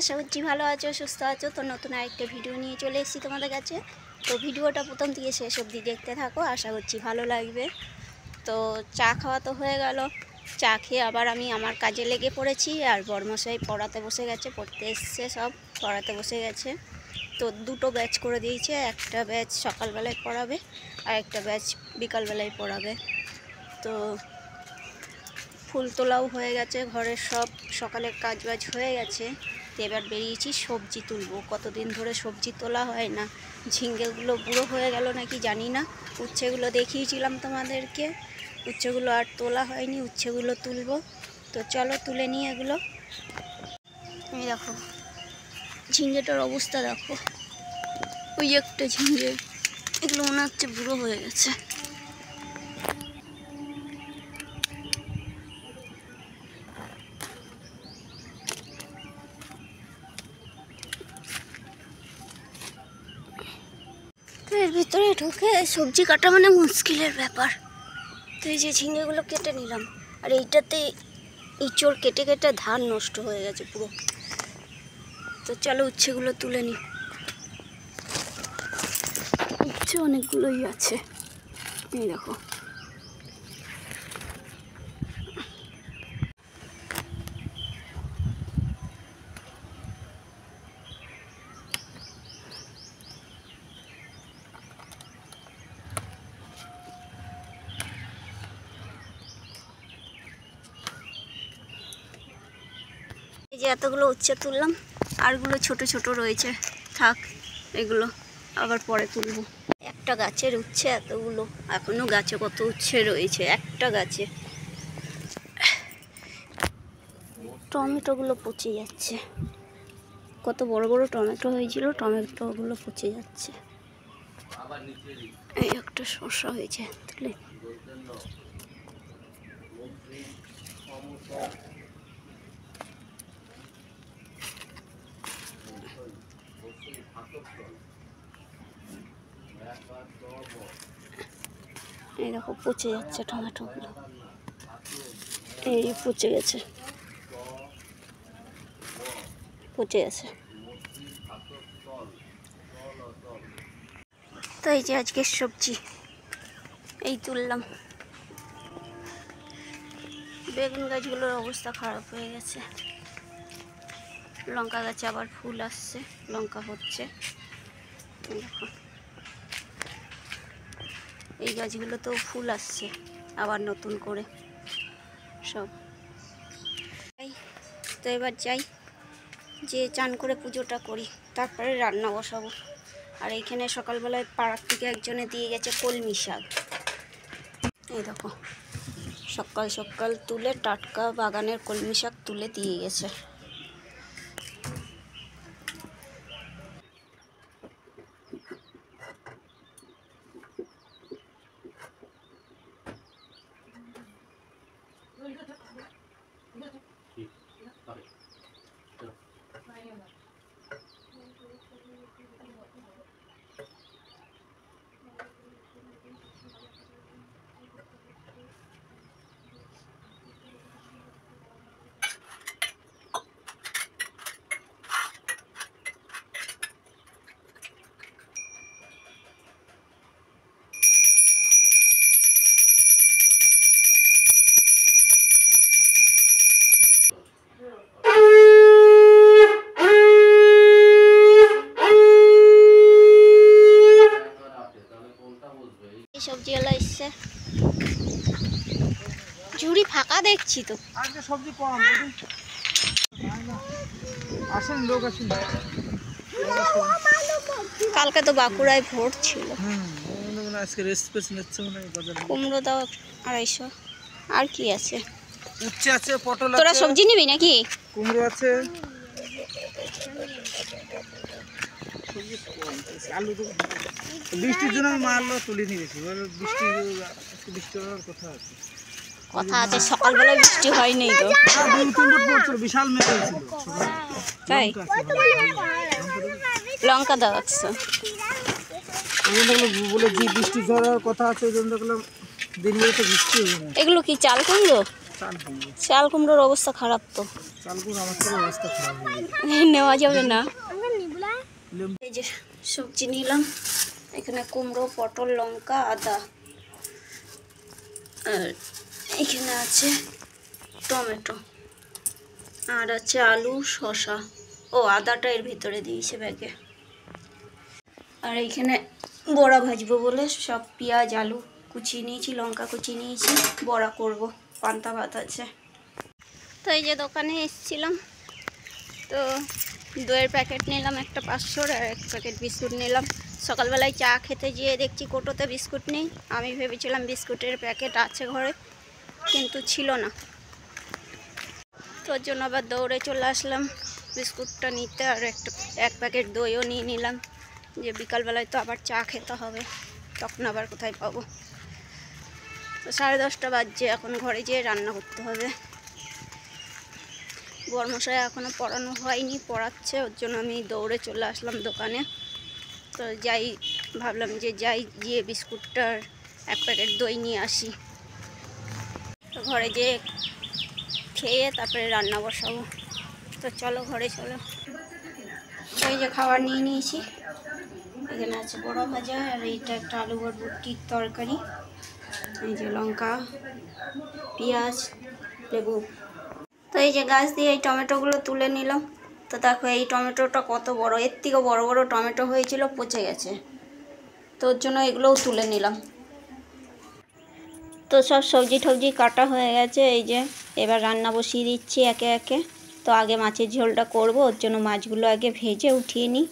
আশা করছি ভালো আছো, সুস্থ আছো। তো নতুন আরেকটা ভিডিও নিয়ে চলে এসেছি তোমাদের কাছে। তো ভিডিওটা প্রথম থেকে শেষ অবধি দেখতে থাকো, আশা করছি ভালো লাগবে। তো চা খাওয়া তো হয়ে গেল, চা খেয়ে আবার আমি আমার কাজে লেগে পড়েছি। আর বড়মশাই পড়াতে বসে গেছে, পড়তে এসছে, সব পড়াতে বসে গেছে। তো দুটো ব্যাচ করে দিয়েছে, একটা ব্যাচ সকালবেলায় পড়াবে আর একটা ব্যাচ বিকালবেলায় পড়াবে। তো ফুল তোলাও হয়ে গেছে, ঘরের সব সকালের কাজ বাজ হয়ে গেছে। তো এবার বেরিয়েছি সবজি তুলবো, কতদিন ধরে সবজি তোলা হয় না। ঝিঙ্গেগুলো বুড়ো হয়ে গেল নাকি জানি না। উচ্ছেগুলো দেখিয়েছিলাম তোমাদেরকে, উচ্ছেগুলো আর তোলা হয়নি, উচ্ছেগুলো তুলবো। তো চলো তুলে নিই এগুলো। এই দেখো ঝিঙ্গেটার অবস্থা দেখো, ওই একটা ঝিঙ্গে, এগুলো মনে হচ্ছে বুড়ো হয়ে গেছে। এর ভিতরে ঢুকে সবজি কাটা মানে মুশকিলের ব্যাপার। তো এই যে ঝিঙ্গেগুলো কেটে নিলাম, আর এইটাতে ইঁচড় কেটে কেটে ধান নষ্ট হয়ে গেছে পুরো। তো চলো উচ্ছেগুলো তুলে নিই। উচ্ছে অনেকগুলোই আছে, এই দেখো। এই যে এতগুলো উচ্ছে তুললাম, আরগুলো ছোট ছোট রয়েছে, থাক এগুলো আবার পরে তুলবো। একটা গাছের উচ্ছে এতগুলো, এখনো গাছে কত উচ্ছে রয়েছে একটা গাছে। টমেটোগুলো পচে যাচ্ছে, কত বড় বড় টমেটো হয়েছিল, টমেটোগুলো পচে যাচ্ছে। এই একটা শসা হয়েছে, তুলে এই দেখো পচে যাচ্ছে টমেটোগুলো, এই পচে গেছে, পচে গেছে। তো এই যে আজকের সবজি এই তুললাম। বেগুন গাছগুলোর অবস্থা খারাপ হয়ে গেছে, লঙ্কা গাছে আবার ফুল আসছে, লঙ্কা হচ্ছে। দেখো এই গাছগুলোতেও ফুল আসছে আবার নতুন করে সব। তো এবার যাই, যে চান করে পুজোটা করি, তারপরে রান্না বসাবো। আর এইখানে সকালবেলায় পাড়ার থেকে একজনে দিয়ে গেছে কলমি শাক। এই দেখো সকাল সকাল তুলে টাটকা বাগানের কলমি শাক তুলে দিয়ে গেছে। সবজিওয়ালা এসছে, ঝুড়ি ফাঁকা দেখছি তো। আজকে সবজি কম আসেন, লোক আসেন। কালকে তো বাঁকুড়ায় ভোট ছিল। আজকে রেস্ট পেস নিচ্ছে মনে হয় বাজারে। কুমড়ো দাও 250। আর কি আছে? উচ্ছে আছে, পটল আছে। তোরা সবজি নিবি নাকি? কুমড়ো আছে, আলু তো বৃষ্টির জন্য মালও তুলে নিয়ে গেছি। বৃষ্টি হওয়ার কথা আছে, সকালবেলা বৃষ্টি হয়নি তো, বিশাল মেঘ হয়েছিল। তাই লঙ্কা দাও 100। বলে যে বৃষ্টি ঝড়ার কথা আছে, ওই জন্য দেখলাম দিন বেলা তো বৃষ্টি হবে না। এগুলো কি চাল কুমড়ো? চাল কুমড়ো। চাল কুমড়োর অবস্থা খারাপ তো, চাল কুমড়ো আমার থেকে অবস্থা খারাপ হয়ে গেছে। নেওয়া যাবে না। লেবু এই যে সবজি নিলাম, এখানে কুমড়ো, পটল, লঙ্কা, আদা, আর এখানে আছে টমেটো, আর আছে আলু, শসা। ও আদাটা এর ভিতরে দিয়েছে ব্যাগে। আর এইখানে বড়া ভাজবো বলে সব পেঁয়াজ আলু কুচিয়ে নিয়েছি, লঙ্কা কুচিয়ে নিয়েছি, বড়া করব, পান্তা ভাত আছে। তো এই যে দোকানে এসেছিলাম, তো দইয়ের প্যাকেট নিলাম একটা 500, আর 1 প্যাকেট বিস্কুট নিলাম। সকালবেলায় চা খেতে গিয়ে দেখছি কোটোতে বিস্কুট নেই। আমি ভেবেছিলাম বিস্কুটের প্যাকেট আছে ঘরে, কিন্তু ছিল না। তোর জন্য আবার দৌড়ে চলে আসলাম বিস্কুটটা নিতে, আর 1 প্যাকেট দইও নিয়ে নিলাম, যে বিকালবেলায় তো আবার চা খেতে হবে, তখন আবার কোথায় পাবো। তো 10:30 বাজছে, এখন ঘরে যেয়ে রান্না করতে হবে। বর্মশাই এখনও পড়ানো হয়নি, পড়াচ্ছে, ওর জন্য আমি দৌড়ে চলে আসলাম দোকানে। তো যাই, ভাবলাম যে যাই গিয়ে বিস্কুটটার 1 প্যাকেট দই নিয়ে আসি। তো ঘরে যেয়ে খেয়ে তারপরে রান্না বসাবো। তো চলো ঘরে চলো। এই যে খাবার নিয়ে নিয়েছি, এখানে আছে বড়া ভাজা, আর এইটা একটা আলু বরবটির তরকারি, এই যে লঙ্কা, পেঁয়াজ, লেবু। তো এই যে গাছ দিয়ে এই টমেটোগুলো তুলে নিলাম। তো দেখো এই টমেটোটা কত বড়, এর থেকেও বড় বড় টমেটো হয়েছিল, পচে গেছে, তো ওর জন্য এগুলোও তুলে নিলাম। তো সব সবজি টবজি কাটা হয়ে গেছে, এই যে এবার রান্না বসিয়ে দিচ্ছি একে একে। তো আগে মাছের ঝোলটা করব, ওর জন্য মাছগুলো আগে ভেজে উঠিয়ে নিই।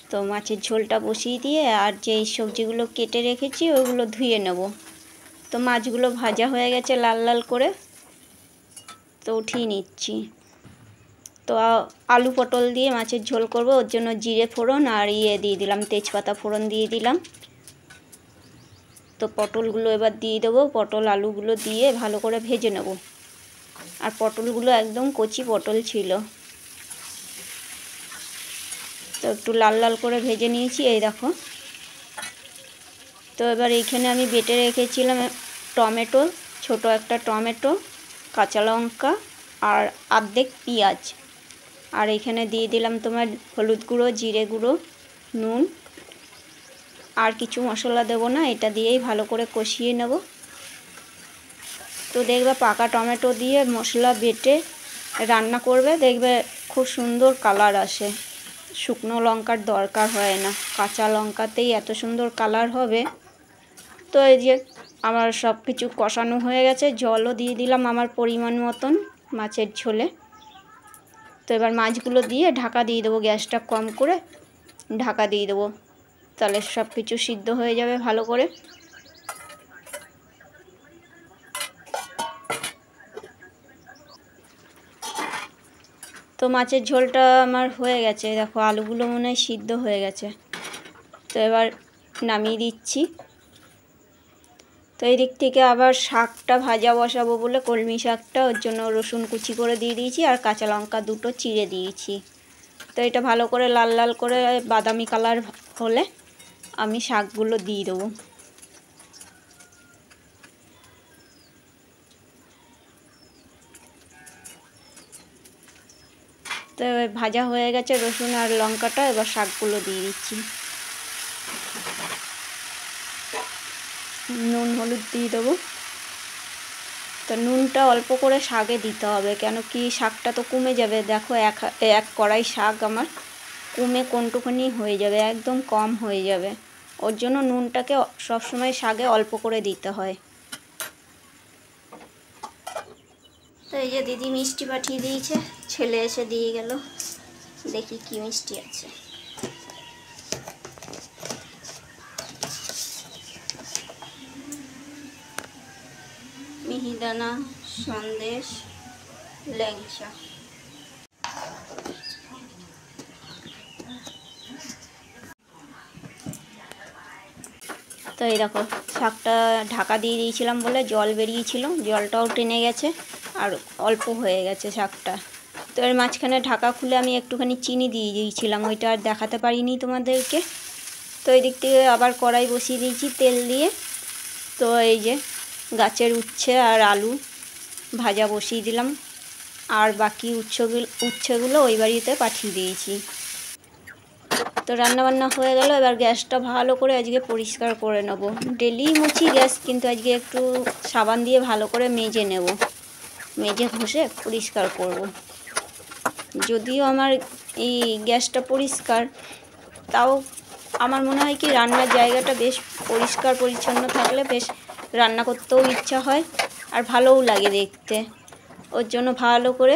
তো মাছের ঝোলটা বসিয়ে দিয়ে আর যেই সবজিগুলো কেটে রেখেছি ওগুলো ধুয়ে নেব। তো মাছগুলো ভাজা হয়ে গেছে লাল লাল করে, তো উঠিয়ে নিচ্ছি। তো আলু পটল দিয়ে মাছের ঝোল করব, ওর জন্য জিরে ফোড়ন আর দিয়ে দিলাম তেজপাতা ফোড়ন দিয়ে দিলাম। তো পটলগুলো এবার দিয়ে দেবো, পটল আলুগুলো দিয়ে ভালো করে ভেজে নেব। আর পটলগুলো একদম কচি পটল ছিল, তো একটু লাল লাল করে ভেজে নিয়েছি, এই দেখো। তো এবার এইখানে আমি বেটে রেখেছিলাম টমেটো, ছোট একটা টমেটো, কাঁচা লঙ্কা আর অর্ধেক পেঁয়াজ। আর এখানে দিয়ে দিলাম তোমার হলুদ গুঁড়ো, জিরে গুঁড়ো, নুন, আর কিছু মশলা দেবো না, এটা দিয়েই ভালো করে কষিয়ে নেব। তো দেখবে পাকা টমেটো দিয়ে মশলা বেটে রান্না করবে, দেখবে খুব সুন্দর কালার আসে, শুকনো লঙ্কার দরকার হয় না, কাঁচা লঙ্কাতেই এত সুন্দর কালার হবে। তো এই যে আমার সব কিছু কষানো হয়ে গেছে, জলও দিয়ে দিলাম আমার পরিমাণ মতন মাছের ঝোলে। তো এবার মাছগুলো দিয়ে ঢাকা দিয়ে দেবো, গ্যাসটা কম করে ঢাকা দিয়ে দেবো, তাহলে সব কিছু সিদ্ধ হয়ে যাবে ভালো করে। তো মাছের ঝোলটা আমার হয়ে গেছে, দেখো আলুগুলো মনে হয় সিদ্ধ হয়ে গেছে। তো এবার নামিয়ে দিচ্ছি। তো এই দিক থেকে আবার শাকটা ভাজা বসাবো বলে, কলমি শাকটা, ওর জন্য রসুন কুচি করে দিয়ে দিয়েছি আর কাঁচা লঙ্কা দুটো চিড়ে দিয়েছি। তো এটা ভালো করে লাল লাল করে বাদামি কালার হলে আমি শাকগুলো দিয়ে দেবো। তো ভাজা হয়ে গেছে রসুন আর লঙ্কাটা, এবার শাকগুলো দিয়ে দিচ্ছি। নুন হলুদ দিয়ে দেবো। তো নুনটা অল্প করে শাকে দিতে হবে, কেন কি শাকটা তো কমে যাবে। দেখো এক কড়াই শাক আমার কমে কোনটুকুনি হয়ে যাবে, একদম কম হয়ে যাবে, ওর জন্য নুনটাকে সবসময় শাকে অল্প করে দিতে হয়। তো এই যে দিদি মিষ্টি পাঠিয়ে দিয়েছে, ছেলে এসে দিয়ে গেল, দেখি কি মিষ্টি আছে। মিহিদানা, সন্দেশ, ল্যাংচা। তো এই দেখো শাকটা ঢাকা দিয়ে দিয়েছিলাম বলে জল বেরিয়েছিল, জলটাও টেনে গেছে আর অল্প হয়ে গেছে শাকটা। তো এর মাঝখানে ঢাকা খুলে আমি একটুখানি চিনি দিয়ে দিয়েছিলাম, ওইটা আর দেখাতে পারিনি তোমাদেরকে। তো এই দিক থেকে আবার কড়াই বসিয়ে দিয়েছি তেল দিয়ে। তো এই যে গাছের উচ্ছে আর আলু ভাজা বসিয়ে দিলাম, আর বাকি উচ্ছেগুলো ওই বাড়িতে পাঠিয়ে দিয়েছি। তো রান্নাবান্না হয়ে গেল, এবার গ্যাসটা ভালো করে আজকে পরিষ্কার করে নেব। ডেলি মুছি গ্যাস, কিন্তু আজকে একটু সাবান দিয়ে ভালো করে মেজে নেব, মেজে ঘষে পরিষ্কার করব। যদিও আমার এই গ্যাসটা পরিষ্কার, তাও আমার মনে হয় কি রান্নার জায়গাটা বেশ পরিষ্কার পরিচ্ছন্ন থাকলে বেশ রান্না করতেও ইচ্ছা হয় আর ভালোও লাগে দেখতে। ওর জন্য ভালো করে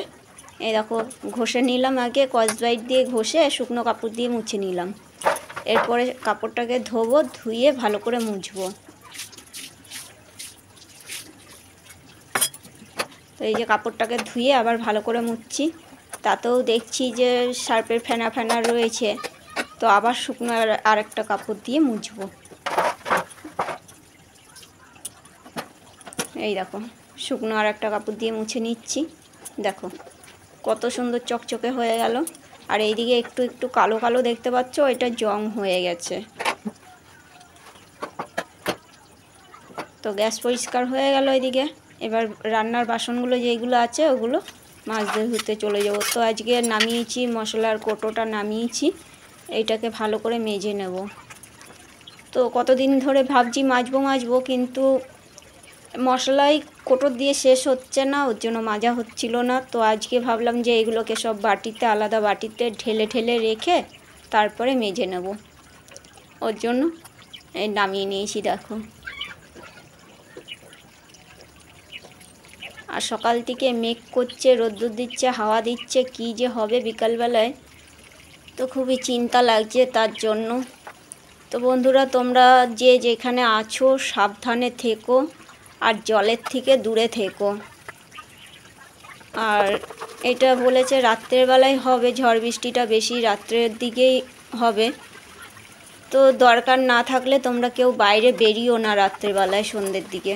এই দেখো ঘষে নিলাম, আগে স্কচব্রাইট দিয়ে ঘষে শুকনো কাপড় দিয়ে মুছে নিলাম। এরপরে কাপড়টাকে ধোবো, ধুয়ে ভালো করে মুছবো। তো এই যে কাপড়টাকে ধুয়ে আবার ভালো করে মুছছি, তাতেও দেখছি যে সার্ফের ফেনা ফেনা রয়েছে, তো আবার শুকনো আরেকটা কাপড় দিয়ে মুছবো। এই দেখো শুকনো আরেকটা কাপড় দিয়ে মুছে নিচ্ছি, দেখো কত সুন্দর চকচকে হয়ে গেল। আর এইদিকে একটু একটু কালো কালো দেখতে পাচ্ছ, এটা জং হয়ে গেছে। তো গ্যাস পরিষ্কার হয়ে গেল এদিকে। এবার রান্নার বাসনগুলো যেগুলো আছে ওগুলো মাছ ধুতে চলে যাব। তো আজকে নামিয়েছি মশলার কোটোটা, নামিয়েছি, এইটাকে ভালো করে মেজে নেব। তো কতদিন ধরে ভাবছি মাজবো, কিন্তু মশলাই কোটো দিয়ে শেষ হচ্ছে না, ওর জন্য মাজা হচ্ছিল না। তো আজকে ভাবলাম যে এগুলোকে সব বাটিতে, আলাদা বাটিতে ঢেলে ঢেলে রেখে তারপরে মেজে নেব, ওর জন্য এই নামিয়ে নিয়েছি। দেখো আর সকাল থেকে মেঘ করছে, রোদ্দুর দিচ্ছে, হাওয়া দিচ্ছে, কী যে হবে বিকালবেলায়, তো খুবই চিন্তা লাগছে তার জন্য। তো বন্ধুরা, তোমরা যে যেখানে আছো সাবধানে থেকো আর জলের থেকে দূরে থেকো। আর এটা বলেছে রাত্রের বেলায় হবে ঝড় বৃষ্টিটা, বেশি রাত্রের দিকেই হবে। তো দরকার না থাকলে তোমরা কেউ বাইরে বেরিও না রাত্রেবেলায়, সন্ধ্যের দিকে।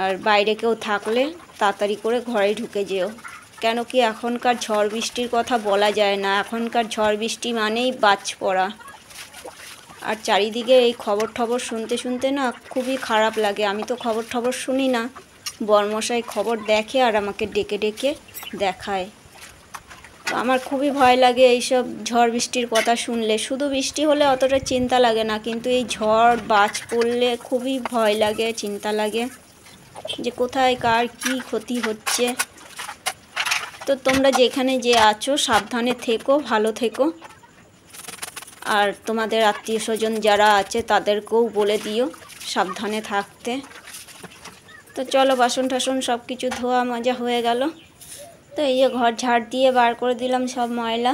আর বাইরে কেউ থাকলে তাড়াতাড়ি করে ঘরে ঢুকে যেও, কেন কি এখনকার ঝড় বৃষ্টির কথা বলা যায় না। এখনকার ঝড় বৃষ্টি মানেই বাজ পড়া। আর চারিদিকে এই খবর শুনতে শুনতে না খুবই খারাপ লাগে। আমি তো খবর শুনি না, বরমশাই খবর দেখে আর আমাকে ডেকে ডেকে দেখায়। তো আমার খুবই ভয় লাগে এইসব ঝড় বৃষ্টির কথা শুনলে। শুধু বৃষ্টি হলে অতটা চিন্তা লাগে না, কিন্তু এই ঝড় বাজ পড়লে খুবই ভয় লাগে, চিন্তা লাগে যে কোথায় কার কী ক্ষতি হচ্ছে। তো তোমরা যেখানে যে আছো সাবধানে থেকো, ভালো থেকো। আর তোমাদের আত্মীয় স্বজন যারা আছে তাদেরকেও বলে দিও সাবধানে থাকতে। তো চলো, বাসন টাসন সব কিছু ধোয়া মাজা হয়ে গেল। তো এই যে ঘর ঝাড় দিয়ে বার করে দিলাম সব ময়লা।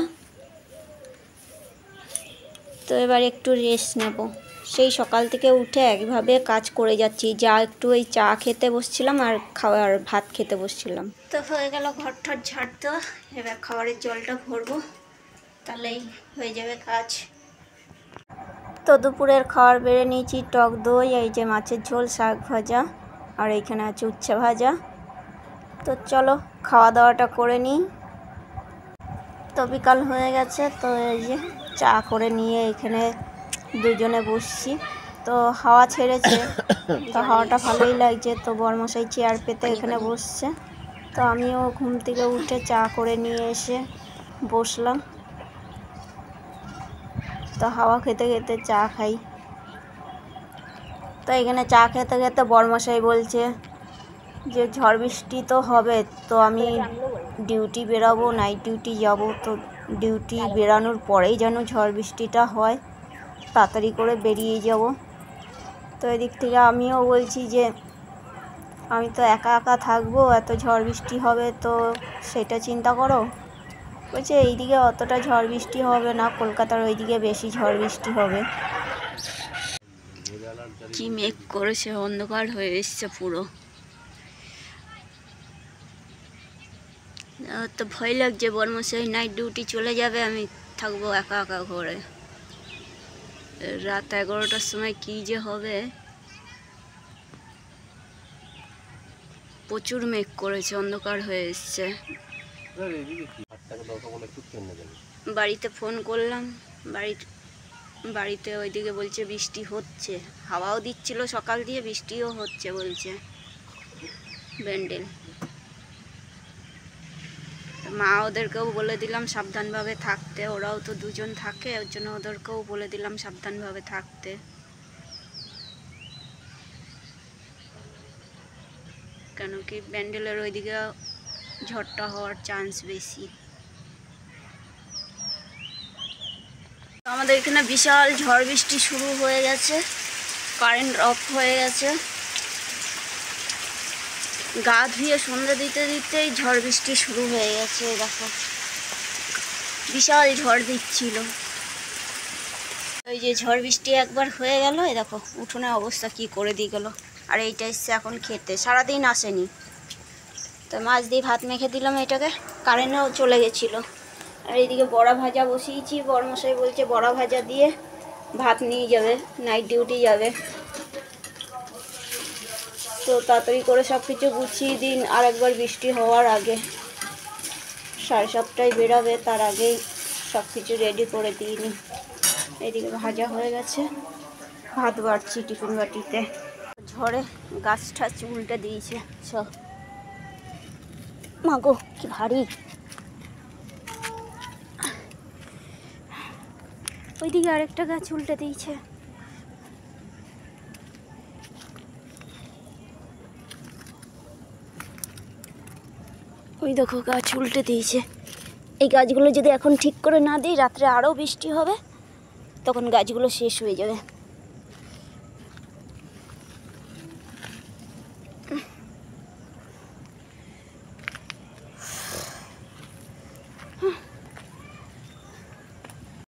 তো এবার একটু রেস্ট নেব। সেই সকাল থেকে উঠে একভাবে কাজ করে যাচ্ছি, যা একটু এই চা খেতে বসছিলাম আর ভাত খেতে বসছিলাম। তো হয়ে গেল ঘর ঠর ঝাড় দেওয়া, এবার খাবারের জলটা ভরবো, তাহলেই হয়ে যাবে কাজ। তো দুপুরের খাবার বেড়ে নিয়েছি, টক দই, এই যে মাছের ঝোল, শাক ভাজা, আর এইখানে আছে উচ্ছে ভাজা। তো চলো খাওয়া দাওয়াটা করে নিই। তো বিকাল হয়ে গেছে, তো এই যে চা করে নিয়ে এখানে দুজনে বসছি। তো হাওয়া ছেড়েছে, তো হাওয়াটা ভালোই লাগছে। তো বরমশাই চেয়ার পেতে এখানে বসছে, তো আমিও ঘুম থেকে উঠে চা করে নিয়ে এসে বসলাম। তো হাওয়া খেতে খেতে চা খাই। তো এখানে চা খেতে খেতে বরমশাই বলছে যে ঝড় বৃষ্টি তো হবে, তো আমি ডিউটি বেরাবো, নাইট ডিউটি যাব। তো ডিউটি বেরানোর পরেই যেন ঝড় বৃষ্টিটা হয়, তাড়াতাড়ি করে বেরিয়ে যাব। তো এদিক থেকে আমিও বলছি যে আমি তো একা একা থাকবো, এত ঝড় বৃষ্টি হবে, তো সেটা চিন্তা করো। বলছে এইদিকে অতটা ঝড় বৃষ্টি হবে না, কলকাতার ওইদিকে বেশি ঝড় বৃষ্টি হবে। কি মেঘ করেছে, অন্ধকার হয়ে এসছে পুরো। তো ভয় লাগছে, বরমশাই নাইট ডিউটি চলে যাবে, আমি থাকবো একা একা ঘরে। রাত 11টার সময় কি যে হবে। প্রচুর মেঘ করেছে, অন্ধকার হয়ে এসছে। বাড়িতে ফোন করলাম, বাড়িতে ওইদিকে বলছে বৃষ্টি হচ্ছে, হাওয়াও দিচ্ছিল সকাল দিয়ে, বৃষ্টিও হচ্ছে বলছে। ব্যান্ডেল। মা ওদেরকেও বলে দিলাম সাবধানভাবে থাকতে, ওরাও তো দুজন থাকে, ওর জন্য ওদেরকেও বলে দিলাম সাবধানভাবে থাকতে। কেন কি ব্যান্ডেলের ওইদিকে ঝড়টা হওয়ার চান্স বেশি। আমাদের এখানে বিশাল ঝড় বৃষ্টি শুরু হয়ে গেছে, কারেন্ট অফ হয়ে গেছে। গা ধুয়ে সন্ধ্যা দিতে দিতেই ঝড় বৃষ্টি শুরু হয়ে গেছে। দেখো বিশাল ঝড় দিচ্ছিল। ওই যে ঝড় বৃষ্টি একবার হয়ে গেল, এই দেখো উঠোনের অবস্থা কি করে দিয়ে গেল। আর এইটা এসছে এখন খেতে, সারাদিন আসেনি। তো মাছ দিয়ে ভাত মেখে দিলাম এটাকে, কারেন্টও চলে গেছিলো। আর এইদিকে বড়া ভাজা বসিয়েছি, বড়মশাই বলছে বড়া ভাজা দিয়ে ভাত নিয়ে যাবে, নাইট ডিউটি যাবে। তো তাড়াতাড়ি করে সব কিছু গুছিয়ে দিন, আর একবার বৃষ্টি হওয়ার আগে। 7:30টায় বেরাবে, তার আগেই সব কিছু রেডি করে দিই নি। এইদিকে ভাজা হয়ে গেছে, ভাত বাড়ছি টিফিন বাটিতে। ঝড়ে গাছ ঠাছ উল্টে দিয়েছে সব। মাগো কি ভারী। ওইদিকে আরেকটা গাছ উল্টে দিয়েছে। ওই দেখো গাছ উল্টে দিয়েছে। এই গাছগুলো যদি এখন ঠিক করে না দিই, রাত্রে আরও বৃষ্টি হবে, তখন গাছগুলো শেষ হয়ে যাবে।